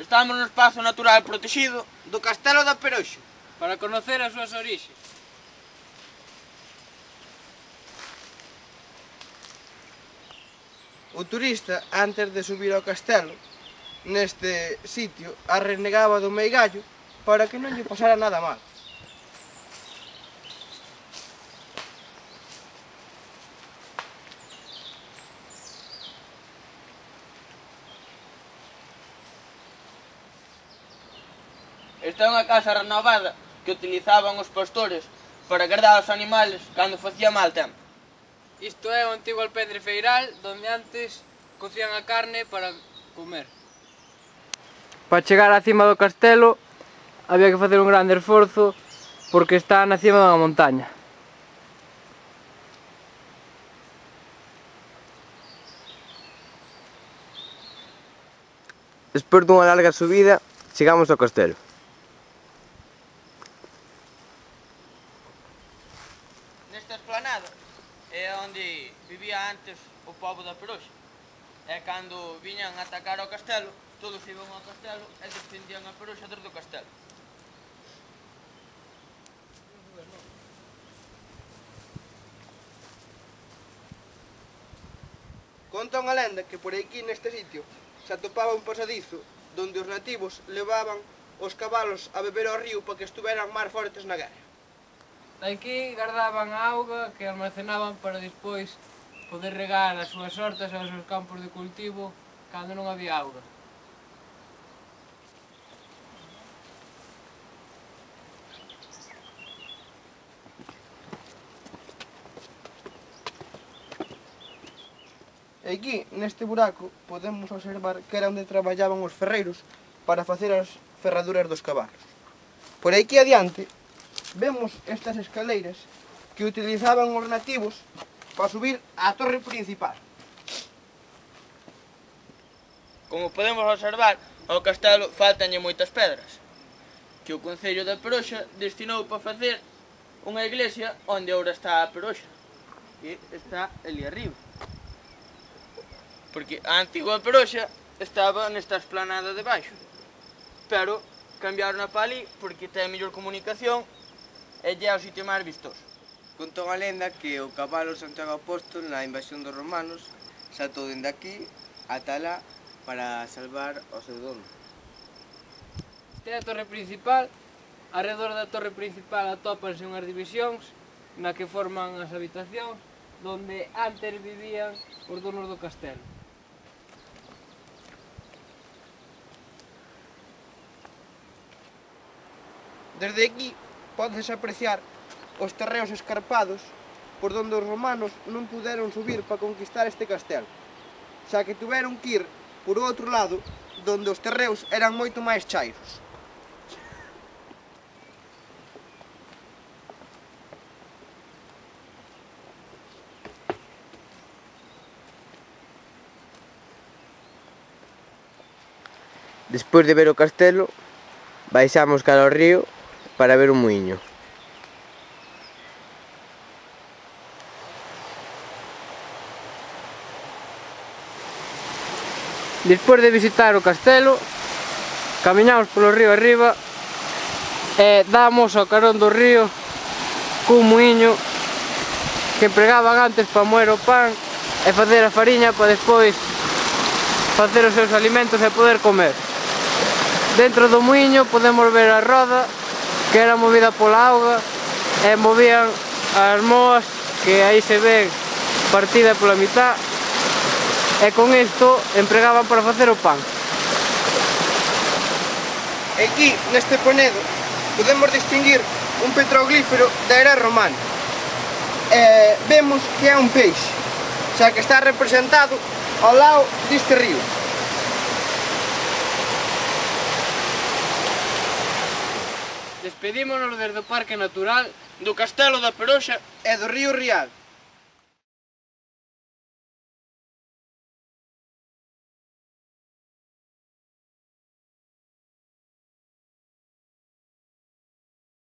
Estamos no espazo natural protegido do Castelo da Peroxa. Para conocer as súas orixes. O turista, antes de subir ao castelo, neste sitio, arrenegaba do meigallo para que non lle pasara nada mal. Esta é unha casa renovada que utilizaban os pastores para guardar os animales cando facía mal tempo. Isto é o antigo alpendre feiral, donde antes cocían a carne para comer. Para chegar á cima do castelo había que facer un grande esforzo porque está na cima dunha montaña. Despois dunha larga subida, chegamos ao castelo. Nesta esplanada é onde vivía antes o pobo da Peroxa. E cando viñan a atacar ao castelo, todos iban ao castelo e defendían a Peroxa desde o castelo. Conta unha lenda que por aquí neste sitio se atopaba un pasadizo donde os nativos levaban os cabalos a beber ao río para que estuveran máis fortes na guerra. Aquí guardaban a auga que almacenaban para despois poder regar as súas hortas e os seus campos de cultivo cando non había auga. E aquí, neste buraco, podemos observar que era onde traballaban os ferreiros para facer as ferraduras dos cabalos. Por aquí adiante, vemos estas escaleiras que utilizaban os nativos para subir á torre principal. Como podemos observar, ao castelo faltanlle moitas pedras, que o Concello da Peroxa destinou para facer unha iglesia onde agora está a Peroxa, que está ali arriba. Porque a antigua Peroxa estaba nesta esplanada de baixo, pero cambiaron para ali porque ten mellor comunicación e é o sitio máis vistoso. Conta unha lenda que o cabalo Santiago Apóstol na invasión dos romanos saltou dende aquí ata lá para salvar o seu dono. Esta é a torre principal. Arredor da torre principal atópanse unhas divisións na que forman as habitacións donde antes vivían os donos do castelo. Desde aquí podes apreciar os terreos escarpados por donde os romanos non puderon subir para conquistar este castelo, xa que tiveron que ir por outro lado donde os terreos eran moito máis chairos. Despois de ver o castelo, baixamos cara ao río para ver o muiño. Despois de visitar o castelo, camiñamos polo río arriba e damos ao carón do río cun muiño que empregaban antes para moer o pan e facer a fariña para despois facer os seus alimentos e poder comer. Dentro do muiño podemos ver a roda que era movida pola auga e movían as moas que aí se ven partida pola mitad e con isto empregaban para facer o pan. Aquí, neste penedo, podemos distinguir un petroglífero da era romana. Vemos que é un peixe, xa que está representado ao lado deste río. Despedímonos desde o Parque Natural Do Castelo da Peroxa E do río Rial.